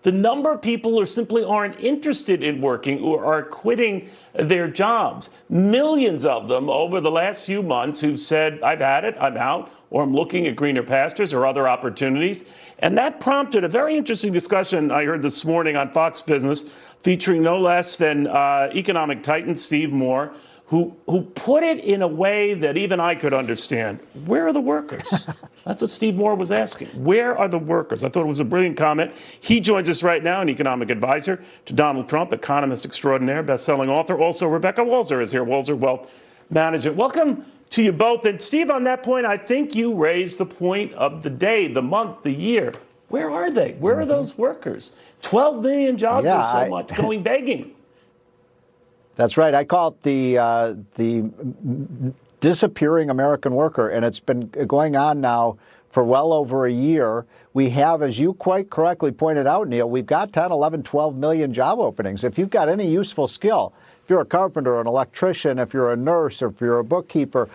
the number of people who simply aren't interested in working or are quitting their jobs. Millions of them over the last few months who've said, I've had it, I'm out, or I'm looking at greener pastures or other opportunities. And that prompted a very interesting discussion I heard this morning on Fox Business, featuring no less than economic titan Steve Moore, who put it in a way that even I could understand. Where are the workers? That's what Steve Moore was asking. Where are the workers? I thought it was a brilliant comment. He joins us right now, an economic advisor to Donald Trump, economist extraordinaire, best-selling author. Also, Rebecca Walser is here, Walser Wealth Management. Welcome to you both. And Steve, on that point, I think you raised the point of the day, the month, the year. Where are they? Where are those workers? 12 million jobs or so much going begging. That's right. I call it the disappearing American worker, and it's been going on now for well over a year. We have, as you quite correctly pointed out, Neil, we've got 10, 11, 12 million job openings. If you've got any useful skill, if you're a carpenter, an electrician, if you're a nurse, or if you're a bookkeeper,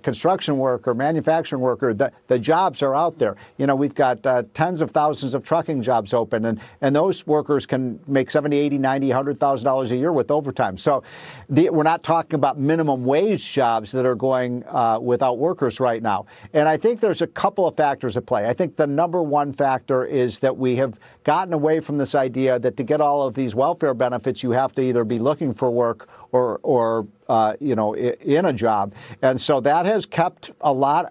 construction worker, manufacturing worker, the jobs are out there. You know, we've got tens of thousands of trucking jobs open, and those workers can make $70, $80, $90, $100,000 a year with overtime. So we're not talking about minimum wage jobs that are going without workers right now. And I think there's a couple of factors at play. I think the number one factor is that we have gotten away from this idea that to get all of these welfare benefits, you have to either be looking for work or in a job. And so that has kept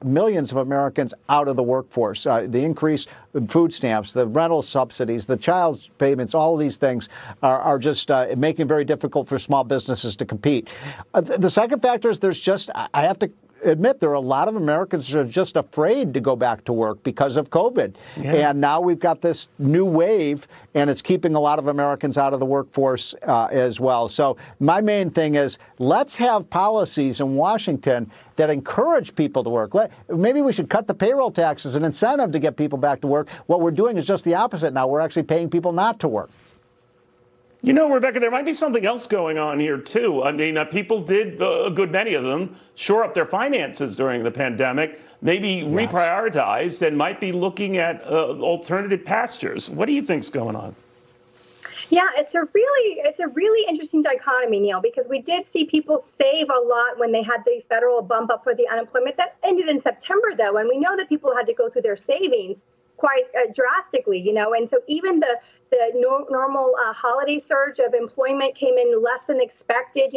millions of Americans out of the workforce. The increase in food stamps, the rental subsidies, the child payments, all of these things are just making it very difficult for small businesses to compete. The second factor is I have to admit, there are a lot of Americans who are just afraid to go back to work because of COVID. Yeah. And now we've got this new wave, and it's keeping a lot of Americans out of the workforce as well. So my main thing is, let's have policies in Washington that encourage people to work. Maybe we should cut the payroll tax as an incentive to get people back to work. What we're doing is just the opposite now. We're actually paying people not to work. You know, Rebecca, there might be something else going on here, too. I mean, people did, a good many of them, shore up their finances during the pandemic, maybe reprioritized, and might be looking at alternative pastures. What do you think's going on? Yeah, it's a really interesting dichotomy, Neil, because we did see people save a lot when they had the federal bump up for the unemployment. That ended in September, though, and we know that people had to go through their savings quite drastically, and so even the normal holiday surge of employment came in less than expected.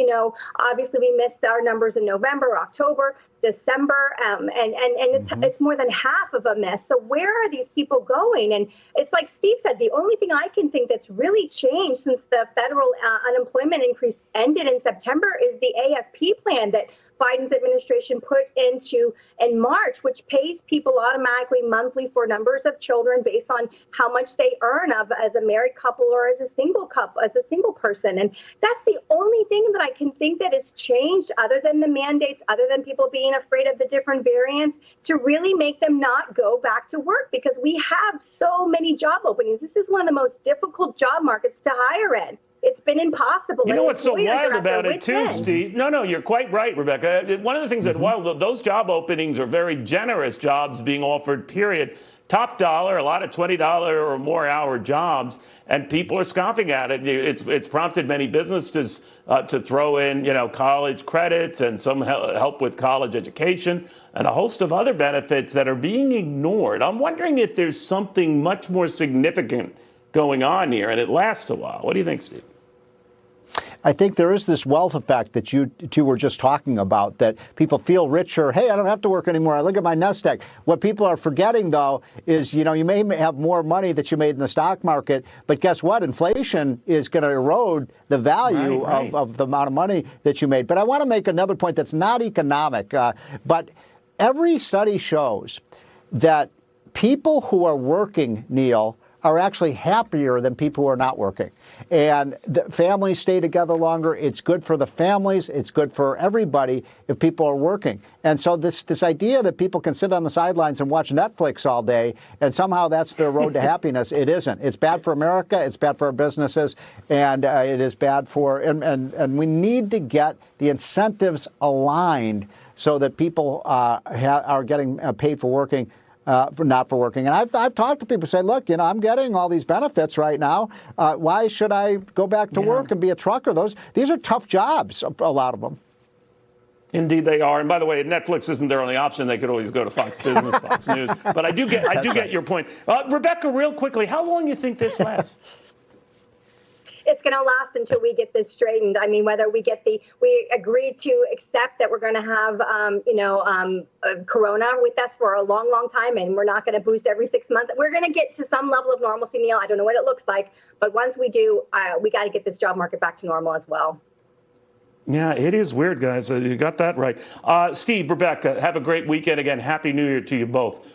Obviously we missed our numbers in November, October, December, and it's more than half of a miss. So where are these people going? And it's like Steve said, the only thing I can think that's really changed since the federal unemployment increase ended in September is the AFP plan that Biden's administration put into in March, which pays people automatically monthly for numbers of children based on how much they earn as a married couple or as a single person. And that's the only thing that I can think that has changed, other than the mandates, other than people being afraid of the different variants, to really make them not go back to work, because we have so many job openings. This is one of the most difficult job markets to hire in. It's been impossible. You know what's so wild about it, too, Steve? No, you're quite right, Rebecca. One of the things that, while those job openings are very generous jobs being offered, period, top dollar, a lot of $20 or more hour jobs, and people are scoffing at it. It's prompted many businesses to throw in, college credits and some help with college education and a host of other benefits that are being ignored. I'm wondering if there's something much more significant going on here, and it lasts a while. What do you think, Steve? I think there is this wealth effect that you two were just talking about, that people feel richer. Hey, I don't have to work anymore. I look at my nest egg. What people are forgetting, though, is, you may have more money that you made in the stock market, but guess what? Inflation is going to erode the value of the amount of money that you made. But I want to make another point that's not economic, but every study shows that people who are working, Neil, are actually happier than people who are not working. And the families stay together longer. It's good for the families. It's good for everybody if people are working. And so this idea that people can sit on the sidelines and watch Netflix all day and somehow that's their road to happiness, it isn't. It's bad for America. It's bad for our businesses. And it is bad for, and we need to get the incentives aligned so that people are getting paid for working. not for working. And I've talked to people say, look, I'm getting all these benefits right now. Why should I go back to work and be a trucker? These are tough jobs, a lot of them. Indeed, they are. And by the way, Netflix isn't their only option. They could always go to Fox Business, Fox News. But I do get your point. Rebecca, real quickly, how long do you think this lasts? It's going to last until we get this straightened. I mean, whether we agreed to accept that we're going to have, Corona with us for a long, long time, and we're not going to boost every 6 months. We're going to get to some level of normalcy, Neil. I don't know what it looks like, but once we do, we got to get this job market back to normal as well. Yeah, it is weird, guys. You got that right. Steve, Rebecca, have a great weekend. Again, Happy New Year to you both.